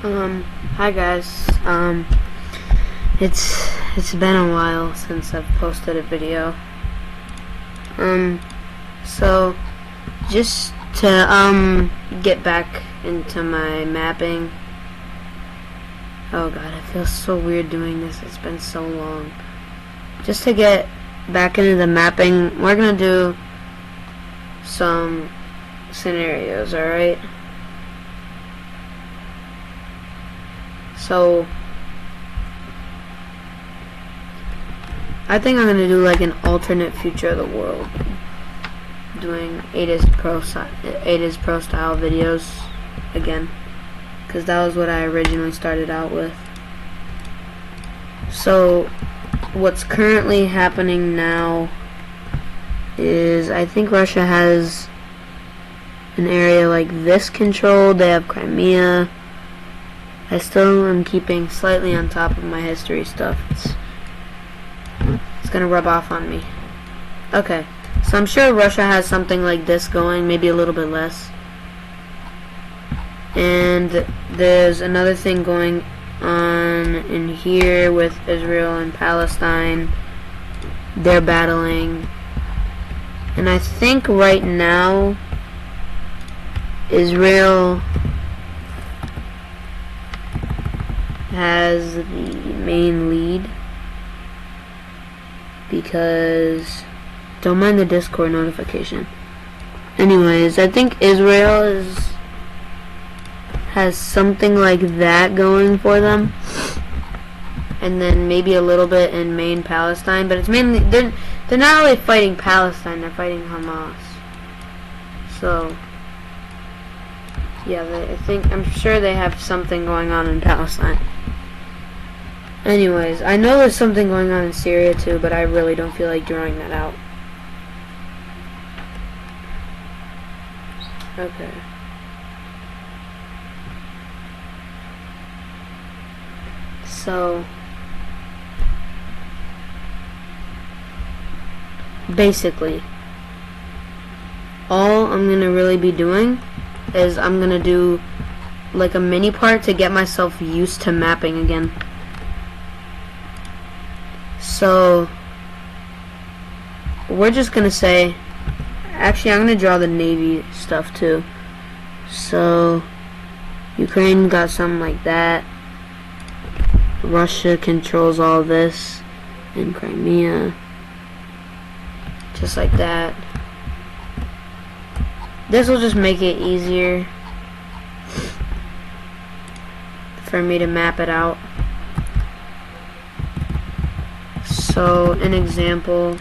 Hi guys. It's been a while since I've posted a video. So just to get back into my mapping. Oh god, it feels so weird doing this. It's been so long. Just to get back into the mapping, we're gonna do some scenarios, alright? So I think I'm gonna do like an alternate future of the world, doing 8is Pro style videos again, because that was what I originally started out with. So what's currently happening now is I think Russia has an area like this controlled. They have Crimea. I still am keeping slightly on top of my history stuff. It's gonna rub off on me. Okay, so I'm sure Russia has something like this going, maybe a little bit less. And there's another thing going on in here with Israel and Palestine. They're battling. And I think right now Israel has the main lead, because don't mind the Discord notification. Anyways, I think Israel has something like that going for them, and then maybe a little bit in main Palestine, but it's mainly they're not really fighting Palestine, they're fighting Hamas. So yeah, I'm sure they have something going on in Palestine. Anyways, I know there's something going on in Syria too, but I really don't feel like drawing that out. Okay. So basically, all I'm gonna really be doing is I'm gonna do like a mini part to get myself used to mapping again. So we're just gonna say, actually I'm gonna draw the Navy stuff too. So Ukraine got something like that. Russia controls all this in Crimea, just like that. This will just make it easier for me to map it out. So an example,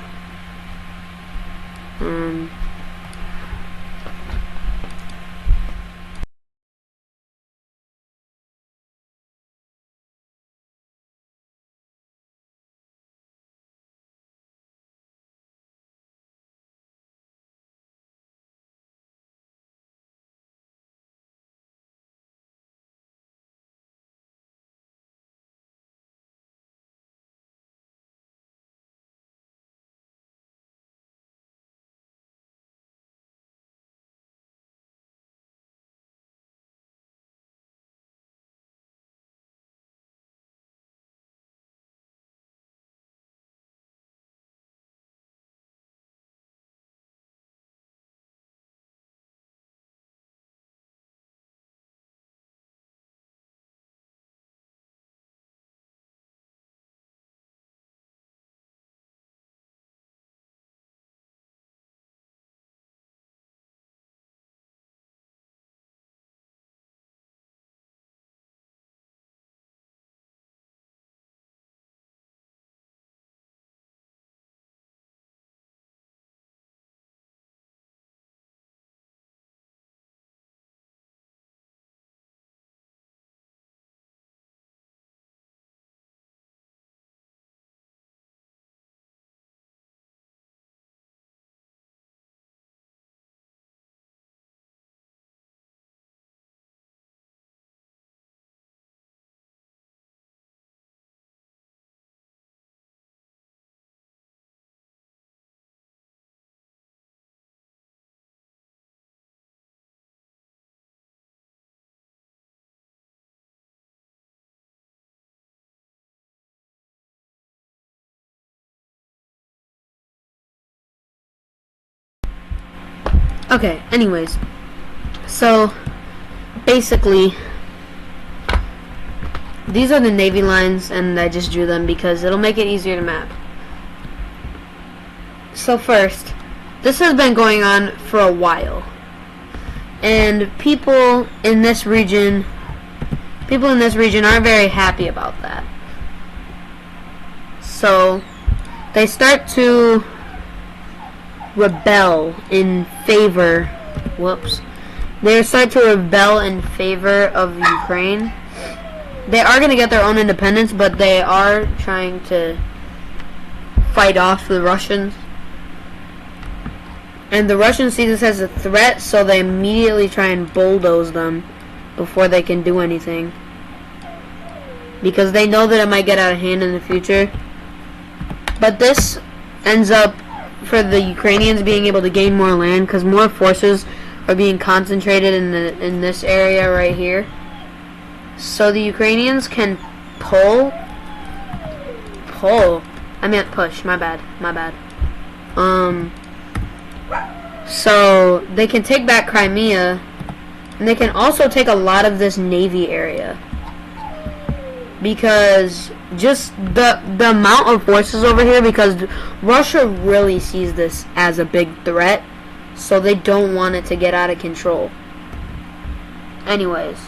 Okay, anyways. So, basically, these are the Navy lines, and I just drew them because it'll make it easier to map. So first, this has been going on for a while. And people in this region aren't very happy about that. So, they start to rebel in favor, they start to rebel in favor of Ukraine. They are going to get their own independence, but they are trying to fight off the Russians. And the Russians see this as a threat, so they immediately try and bulldoze them before they can do anything. Because they know that it might get out of hand in the future. But this ends up for the Ukrainians being able to gain more land, because more forces are being concentrated in this area right here. So the Ukrainians can push, my bad. So they can take back Crimea, and they can also take a lot of this Navy area. Because just the amount of forces over here, because Russia really sees this as a big threat, so they don't want it to get out of control. Anyways,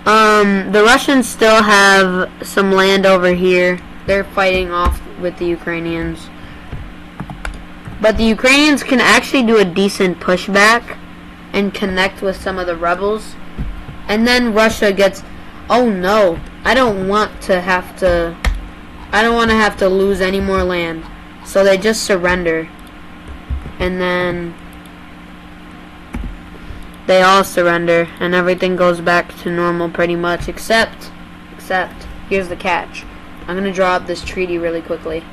the Russians still have some land over here. They're fighting off with the Ukrainians. But the Ukrainians can actually do a decent pushback and connect with some of the rebels. And then Russia gets, oh no, I don't want to have to lose any more land. So they just surrender. And then they all surrender, and everything goes back to normal pretty much, except here's the catch. I'm gonna draw up this treaty really quickly.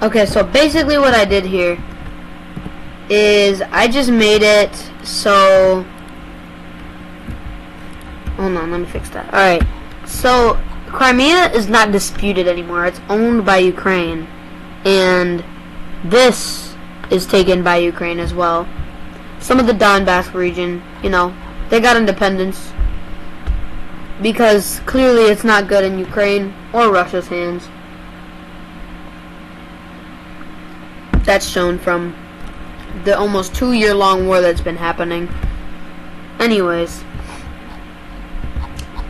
Okay, so basically what I did here is I just made it so, hold on, let me fix that. Alright, so Crimea is not disputed anymore. It's owned by Ukraine, and this is taken by Ukraine as well. Some of the Donbass region, they got independence because clearly it's not good in Ukraine or Russia's hands. That's shown from the almost 2-year-long war that's been happening. Anyways,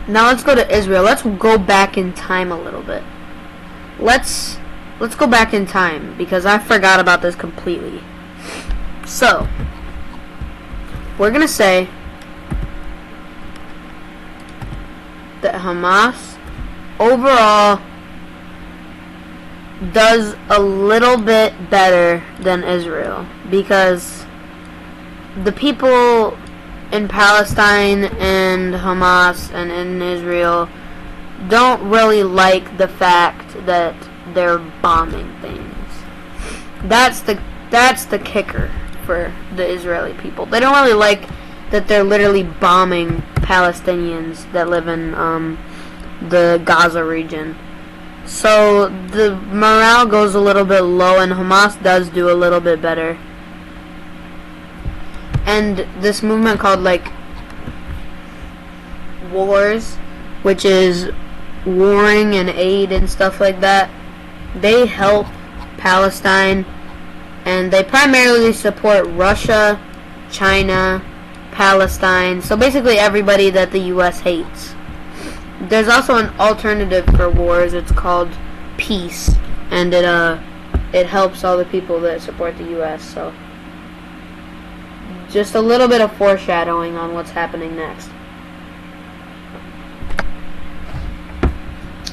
now let's go to Israel. Let's go back in time a little bit. Let's go back in time because I forgot about this completely. So, we're gonna say that Hamas overall does a little bit better than Israel because the people in Palestine and Hamas and in Israel don't really like the fact that they're bombing things. That's the kicker for the Israeli people. They don't really like that they're literally bombing Palestinians that live in the Gaza region. So the morale goes a little bit low, and Hamas does do a little bit better. And this movement called wars which is warring and aid and stuff like that. They help Palestine, and they primarily support Russia, China, Palestine, so basically everybody that the US hates. There's also an alternative for wars. It's called peace, and it helps all the people that support the US. So just a little bit of foreshadowing on what's happening next.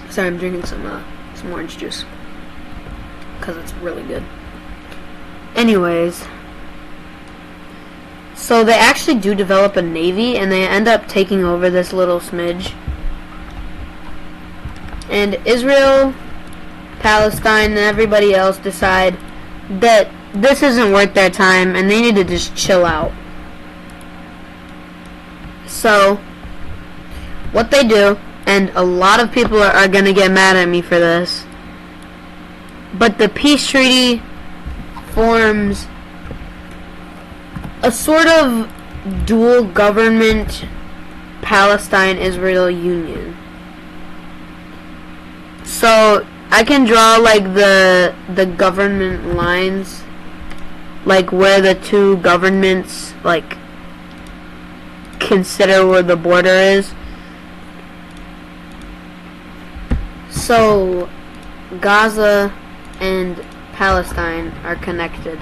Sorry, I'm drinking some orange juice because it's really good. Anyways, so they actually do develop a navy, and they end up taking over this little smidge. And Israel, Palestine, and everybody else decide that this isn't worth their time, and they need to just chill out. So, what they do, and a lot of people are going to get mad at me for this, but the peace treaty forms a sort of dual government Palestine-Israel union. So I can draw like the government lines, like where the two governments like consider where the border is. So Gaza and Palestine are connected.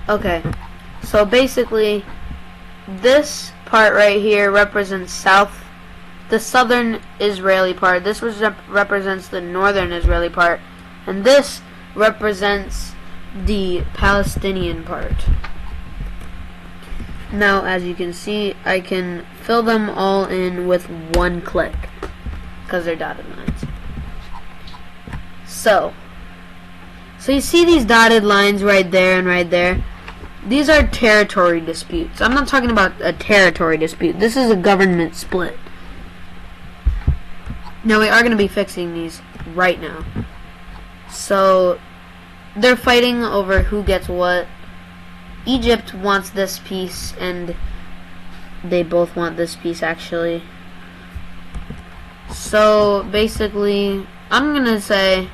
Okay, so basically, this part right here represents the southern Israeli part. This represents the northern Israeli part, and this represents the Palestinian part. Now, as you can see, I can fill them all in with one click, because they're dotted lines. So you see these dotted lines right there and right there? these are territory disputes. I'm not talking about a territory dispute. This is a government split. Now, we are going to be fixing these right now. So, they're fighting over who gets what. Egypt wants this piece, and they both want this piece, actually. So, basically, I'm going to say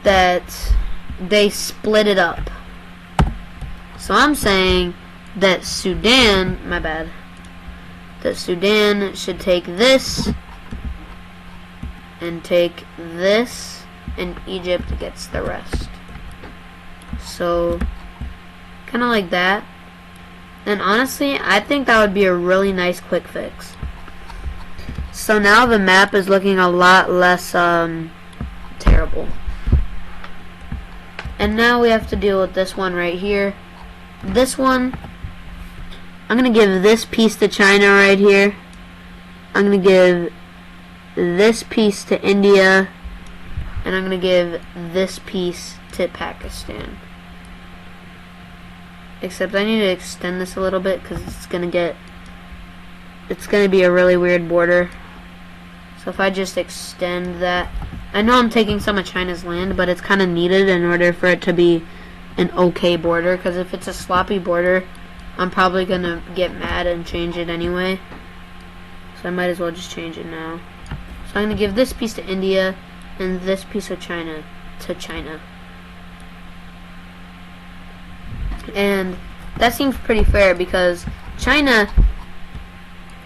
that they split it up. So, I'm saying that Sudan, that Sudan should take this, and take this, and Egypt gets the rest. So, kind of like that. And honestly, I think that would be a really nice quick fix. So now the map is looking a lot less terrible. And now we have to deal with this one right here. This one, I'm going to give this piece to China right here. I'm going to give this piece to India, and I'm going to give this piece to Pakistan. Except I need to extend this a little bit because it's going to be a really weird border. So if I just extend that, I know I'm taking some of China's land, but it's kind of needed in order for it to be an okay border, because if it's a sloppy border, I'm probably going to get mad and change it anyway. So I might as well just change it now. So I'm going to give this piece to India and this piece of China to China. And that seems pretty fair because China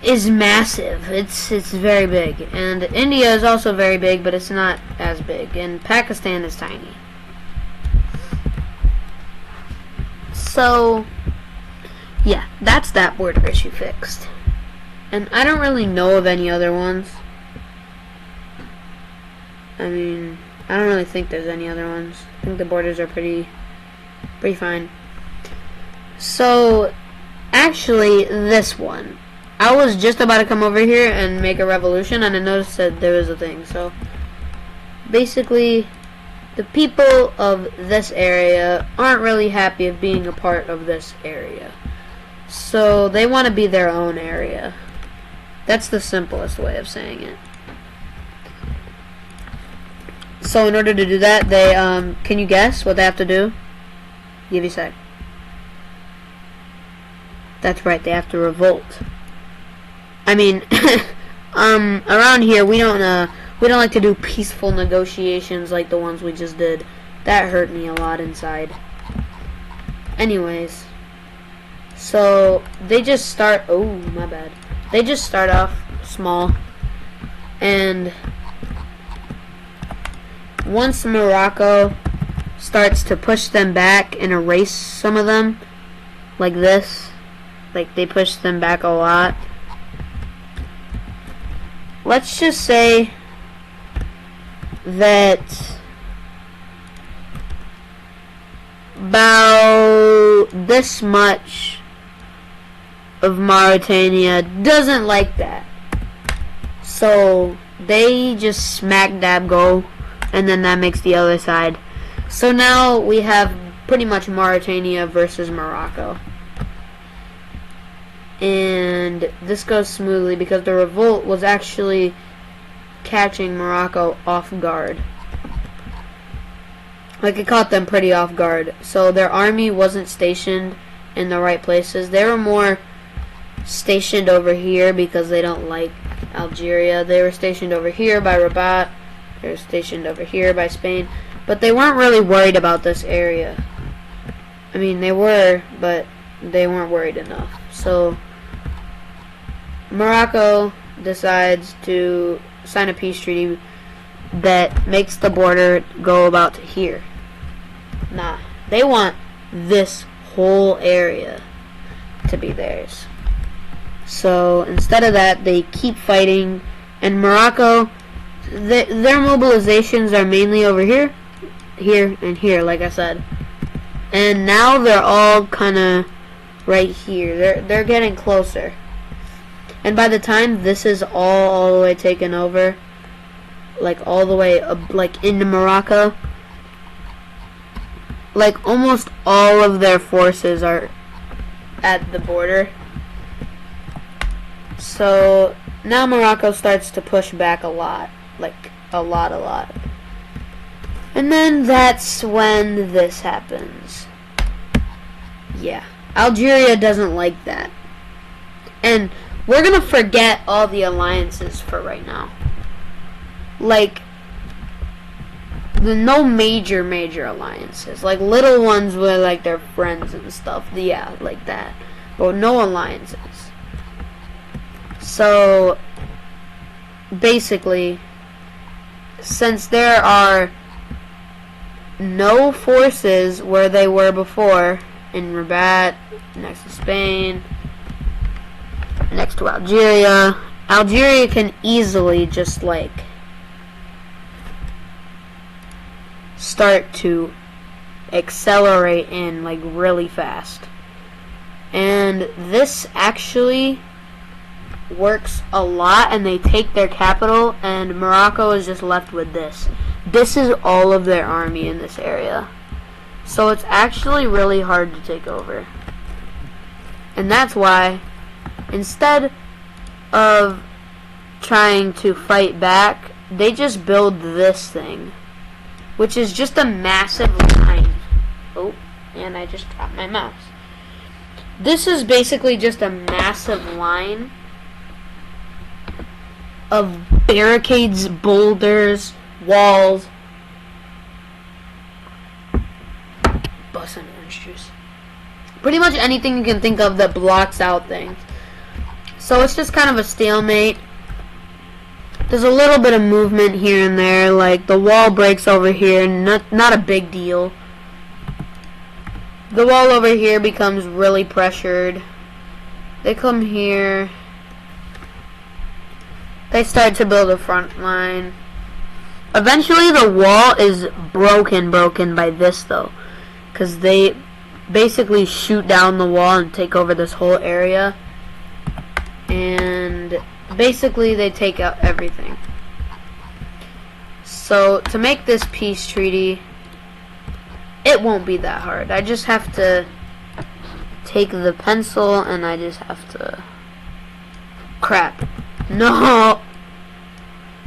is massive. It's very big. And India is also very big, but it's not as big. And Pakistan is tiny. So, yeah, that's that border issue fixed. And I don't really know of any other ones. I mean, I don't really think there's any other ones. I think the borders are pretty fine. So, actually, this one. I was just about to come over here and make a revolution, and I noticed that there was a thing. So, basically, the people of this area aren't really happy of being a part of this area. So, they want to be their own area. That's the simplest way of saying it. So in order to do that, they, can you guess what they have to do? Give you a sec. That's right, they have to revolt. I mean, around here, we don't like to do peaceful negotiations like the ones we just did. That hurt me a lot inside. Anyways. So, they just start, oh, my bad. They just start off small. And once Morocco starts to push them back and erase some of them, like this, like they push them back a lot. Let's just say that about this much of Mauritania doesn't like that. So they just smack dab go, and then that makes the other side. So now we have pretty much Mauritania versus Morocco. And this goes smoothly because the revolt was actually catching Morocco off guard. Like, it caught them pretty off guard. So their army wasn't stationed in the right places. They were more stationed over here because they don't like Algeria. They were stationed over here by Rabat. They were stationed over here by Spain. But they weren't really worried about this area. I mean, they were, but they weren't worried enough. So Morocco decides to sign a peace treaty that makes the border go about to here. Nah, they want this whole area to be theirs. So instead of that, they keep fighting, and Morocco, their mobilizations are mainly over here, here, and here, like I said. And now they're all kind of right here. They're getting closer. And by the time this is all the way taken over, like all the way up, like into Morocco, like almost all of their forces are at the border. So now Morocco starts to push back a lot, like a lot. And then that's when this happens. Yeah, Algeria doesn't like that. And we're gonna forget all the alliances for right now. Like, no major alliances. Like, little ones where, like, they're friends and stuff. Yeah, like that. But no alliances. So, basically, since there are no forces where they were before, in Rabat, next to Spain, next to Algeria, Algeria can easily just, like, start to accelerate in, like, really fast. And this actually works a lot, and they take their capital, and Morocco is just left with this. This is all of their army in this area. So it's actually really hard to take over. And that's why, instead of trying to fight back, they just build this thing, which is just a massive line. Oh, and I just dropped my mouse. This is basically just a massive line of barricades, boulders, walls. Bust an orange juice. Pretty much anything you can think of that blocks out things. So it's just kind of a stalemate. There's a little bit of movement here and there, like the wall breaks over here, not a big deal. The wall over here becomes really pressured. They come here. They start to build a front line. Eventually the wall is broken by this though, because they basically shoot down the wall and take over this whole area. And basically they take out everything. So to make this peace treaty, it won't be that hard. I just have to take the pencil and I just have to... Crap. No!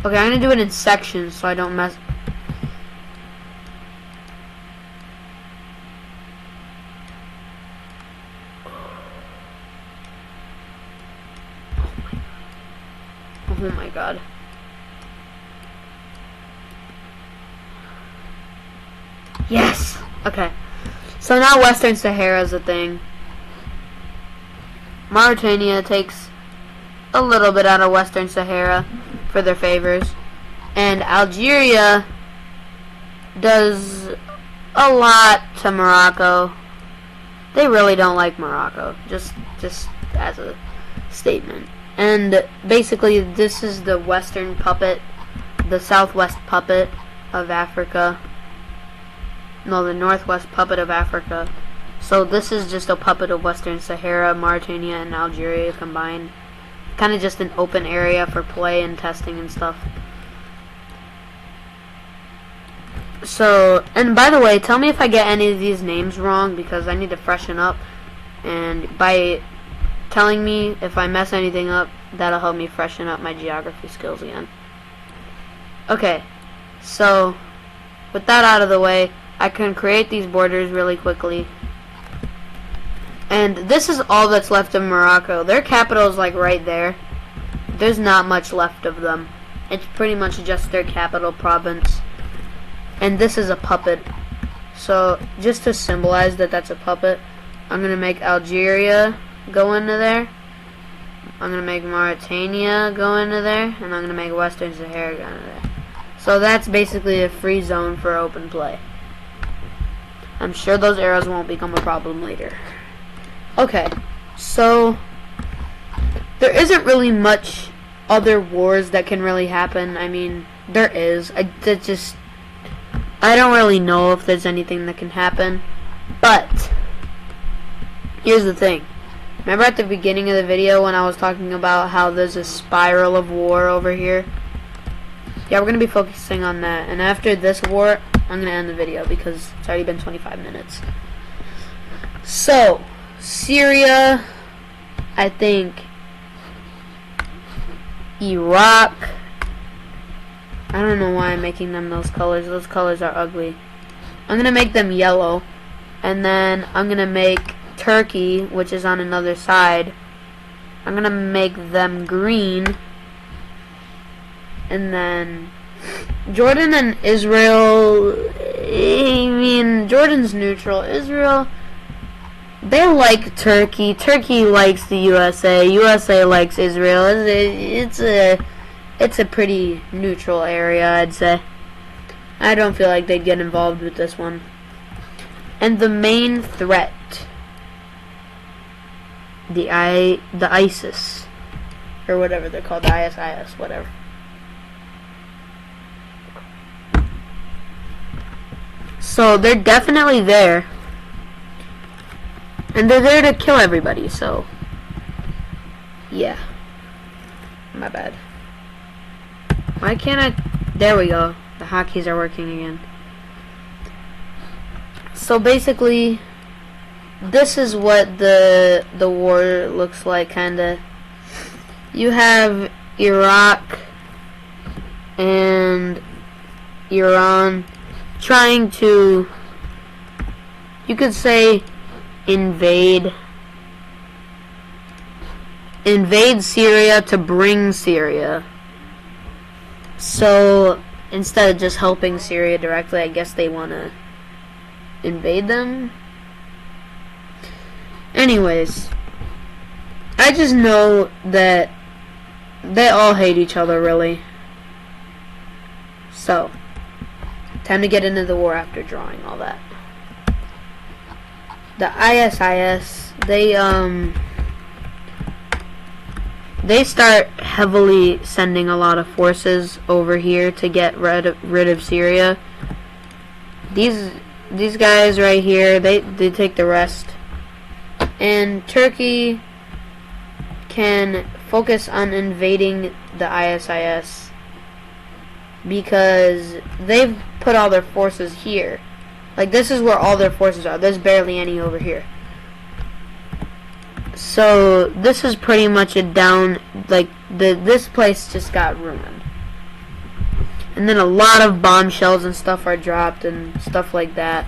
Okay, I'm gonna do it in sections so I don't mess... Oh my god. Yes! Okay. So now Western Sahara is a thing. Mauritania takes a little bit out of Western Sahara for their favors. And Algeria does a lot to Morocco. They really don't like Morocco. Just as a statement. And basically this is the western puppet, the southwest puppet of Africa. No, the northwest puppet of Africa. So this is just a puppet of Western Sahara, Mauritania, and Algeria combined. Kind of just an open area for play and testing and stuff. So, and by the way, tell me if I get any of these names wrong, because I need to freshen up. And by telling me if I mess anything up, that'll help me freshen up my geography skills again. Okay, so with that out of the way, I can create these borders really quickly. And this is all that's left of Morocco. Their capital is like right there. There's not much left of them. It's pretty much just their capital province. And this is a puppet. So just to symbolize that that's a puppet, I'm going to make Algeria go into there. I'm going to make Mauritania go into there. And I'm going to make Western Sahara go into there. So that's basically a free zone for open play. I'm sure those arrows won't become a problem later. Okay, so there isn't really much other wars that can really happen. I mean, there is. I don't really know if there's anything that can happen. But here's the thing. Remember at the beginning of the video when I was talking about how there's a spiral of war over here? Yeah, we're going to be focusing on that. And after this war, I'm gonna end the video because it's already been 25 minutes. So, Syria, I think Iraq, I don't know why I'm making them those colors. Those colors are ugly. I'm gonna make them yellow, and then I'm gonna make Turkey, which is on another side, I'm gonna make them green, and then Jordan and Israel, I mean, Jordan's neutral. Israel, they like Turkey. Turkey likes the USA. USA likes Israel. It's a pretty neutral area, I'd say. I don't feel like they'd get involved with this one. And the main threat, the ISIS, or whatever they're called, the ISIS, whatever. So they're definitely there, and they're there to kill everybody. So yeah, my bad. Why can't I? There we go. The hotkeys are working again. So basically, this is what the war looks like, kinda. You have Iraq and Iran trying to, you could say, invade Syria to bring Syria. So instead of just helping Syria directly, I guess they want to invade them. Anyways, I just know that they all hate each other, really. So time to get into the war after drawing all that. The ISIS, they start heavily sending a lot of forces over here to get rid of Syria. These guys right here, they take the rest. And Turkey can focus on invading the ISIS because they've put all their forces here. Like, this is where all their forces are. There's barely any over here. So this is pretty much a down, like, this place just got ruined. And then a lot of bombshells and stuff are dropped and stuff like that.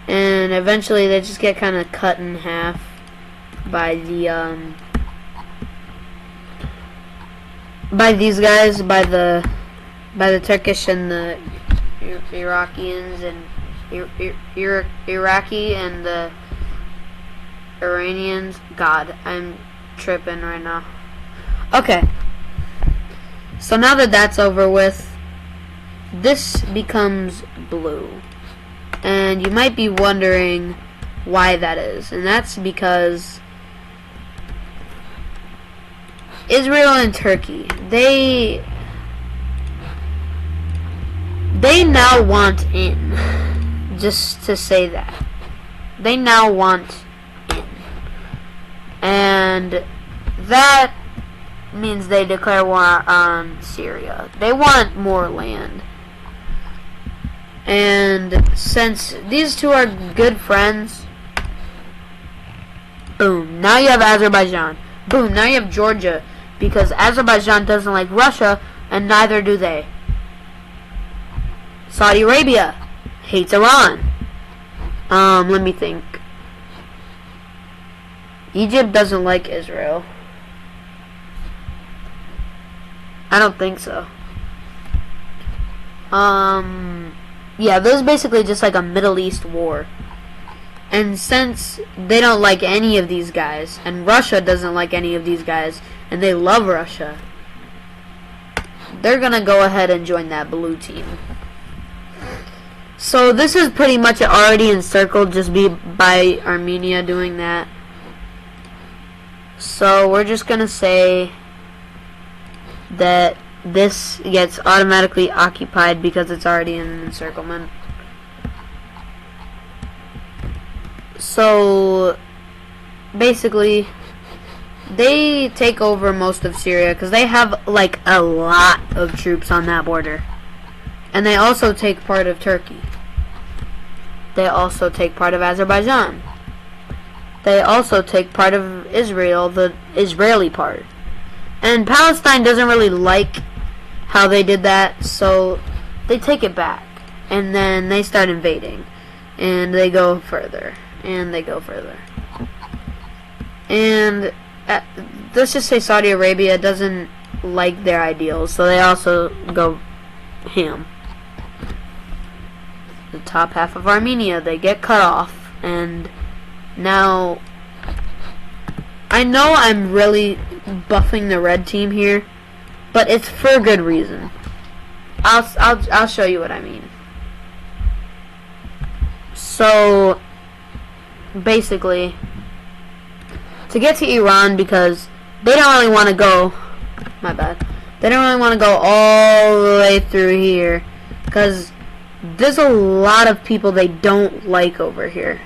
And eventually they just get kind of cut in half by the by these guys, by the Turkish and the Iraqians and Iraqi and the Iranians. God, I'm tripping right now. Okay. So now that that's over with, this becomes blue. And you might be wondering why that is. And that's because Israel and Turkey, they now want in. Just to say that. They now want in. And that means they declare war on Syria. They want more land. And since these two are good friends, boom, now you have Azerbaijan. Boom, now you have Georgia, because Azerbaijan doesn't like Russia, and neither do they. Saudi Arabia hates Iran. Let me think. Egypt doesn't like Israel. I don't think so. Yeah, this is basically just like a Middle East war. And since they don't like any of these guys, and Russia doesn't like any of these guys, and they love Russia, they're gonna go ahead and join that blue team. So this is pretty much already encircled just by Armenia doing that. So we're just gonna say that this gets automatically occupied because it's already in an encirclement. So basically they take over most of Syria because they have like a lot of troops on that border. And they also take part of Turkey. They also take part of Azerbaijan. They also take part of Israel, the Israeli part. And Palestine doesn't really like how they did that, so they take it back. And then they start invading. And they go further. And they go further. And let's just say Saudi Arabia doesn't like their ideals, so they also go ham. The top half of Armenia, they get cut off, and now I know I'm really buffing the red team here, but it's for a good reason. I'll show you what I mean. So basically, to get to Iran, because they don't really want to go, my bad, they don't really want to go all the way through here, because there's a lot of people they don't like over here.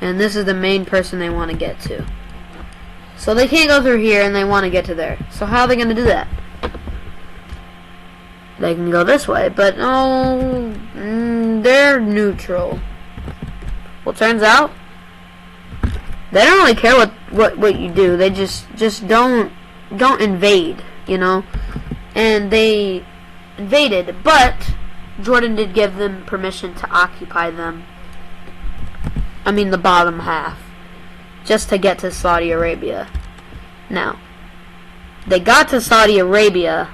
And this is the main person they want to get to. So they can't go through here and they want to get to there. So how are they going to do that? They can go this way, but no, they're neutral. Well, turns out they don't really care what you do. They just don't invade, you know. And they invaded, but Jordan did give them permission to occupy them. I mean the bottom half, just to get to Saudi Arabia. Now, they got to Saudi Arabia.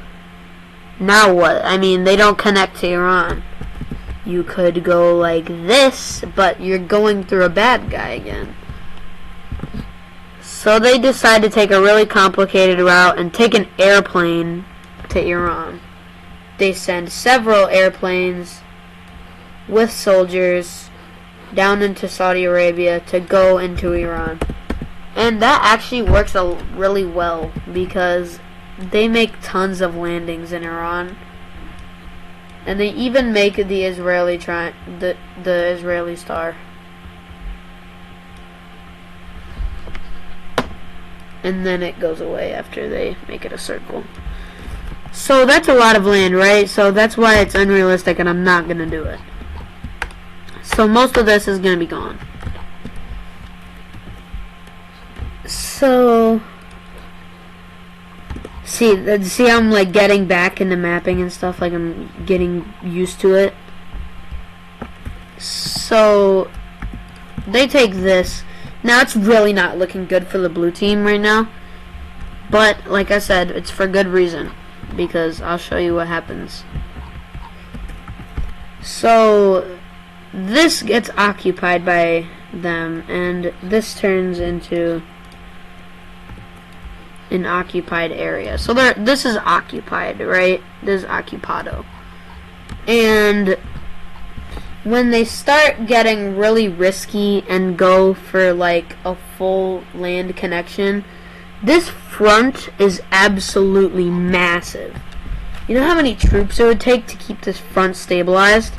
Now what? I mean, they don't connect to Iran. You could go like this, but you're going through a bad guy again. So they decide to take a really complicated route and take an airplane to Iran. They send several airplanes with soldiers down into Saudi Arabia to go into Iran. And that actually works really well, because they make tons of landings in Iran. And they even make the Israeli the Israeli star. And then it goes away after they make it a circle. So that's a lot of land, right? So that's why it's unrealistic and I'm not going to do it. So most of this is going to be gone. So see I'm like getting back into mapping and stuff, like I'm getting used to it. So they take this. Now it's really not looking good for the blue team right now. But like I said, it's for good reason, because I'll show you what happens. So this gets occupied by them, and this turns into an occupied area. So this is occupied, right? This is occupado. And when they start getting really risky and go for like a full land connection, this front is absolutely massive. You know how many troops it would take to keep this front stabilized?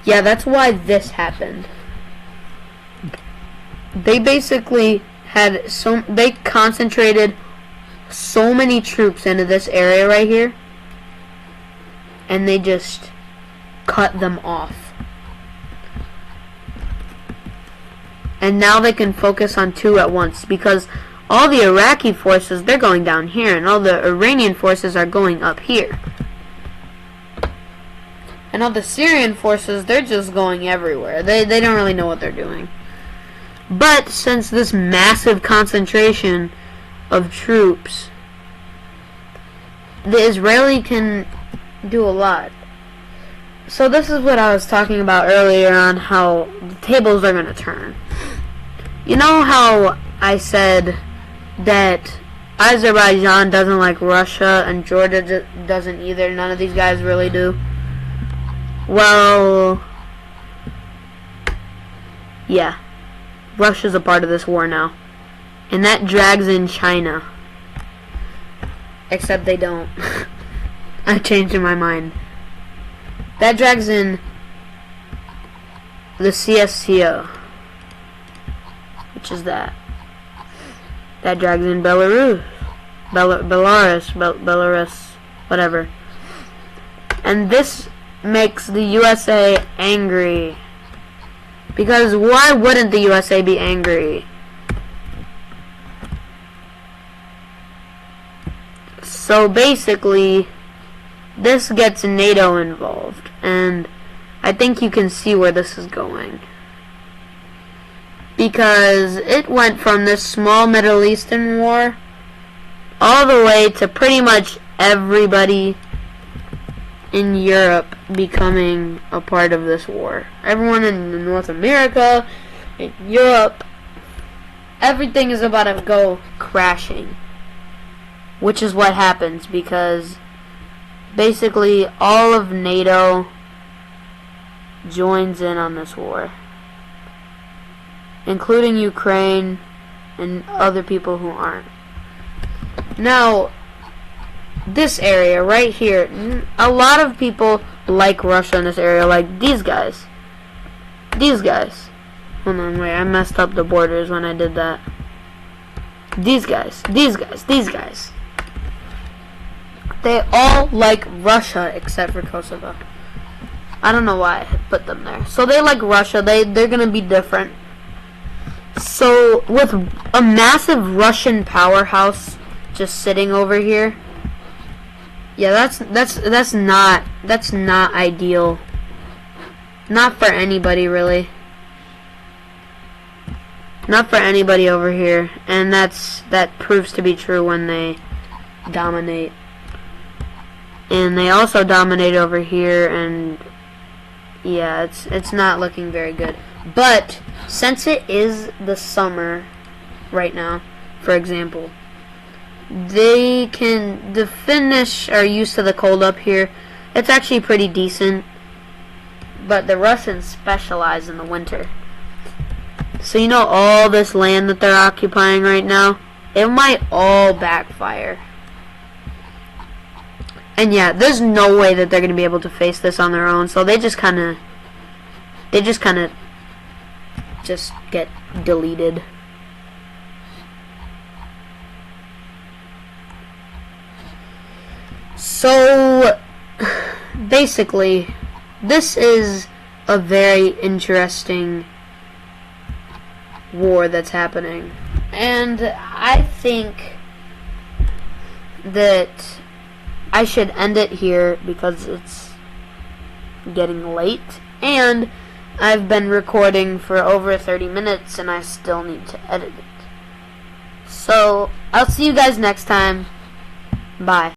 Yeah, that's why this happened. They basically had they concentrated so many troops into this area right here, and they just cut them off. And now they can focus on two at once, because all the Iraqi forces, they're going down here, and all the Iranian forces are going up here. And all the Syrian forces, they're just going everywhere. They don't really know what they're doing. But since this massive concentration of troops, the Israeli can do a lot. So this is what I was talking about earlier on how the tables are going to turn. You know how I said that Azerbaijan doesn't like Russia and Georgia doesn't either? None of these guys really do. Well, yeah, Russia's a part of this war now, and that drags in China. Except they don't. I changed in my mind. That drags in the CSTO, which is that. That drags in Belarus, Belarus, whatever. And this makes the USA angry. Because why wouldn't the USA be angry? So basically, this gets NATO involved, and I think you can see where this is going. Because it went from this small Middle Eastern war all the way to pretty much everybody in Europe becoming a part of this war. Everyone in North America, in Europe, everything is about to go crashing. Which is what happens because basically all of NATO joins in on this war, including Ukraine and other people who aren't. Now, this area right here, a lot of people like Russia in this area, like these guys. These guys. Hold on, wait, I messed up the borders when I did that. These guys, these guys, these guys. They all like Russia except for Kosovo. I don't know why I put them there. So they like Russia. They're gonna be different. So with a massive Russian powerhouse just sitting over here, yeah, that's not ideal. Not for anybody really. Not for anybody over here, and that proves to be true when they dominate. And they also dominate over here, and yeah, it's not looking very good. But since it is the summer right now, for example, the Finnish are used to the cold up here. It's actually pretty decent, but the Russians specialize in the winter. So you know all this land that they're occupying right now, it might all backfire. And yeah, there's no way that they're going to be able to face this on their own. So they just kind of get deleted. So basically, this is a very interesting war that's happening. And I think that I should end it here because it's getting late, and I've been recording for over 30 minutes and I still need to edit it. So I'll see you guys next time. Bye.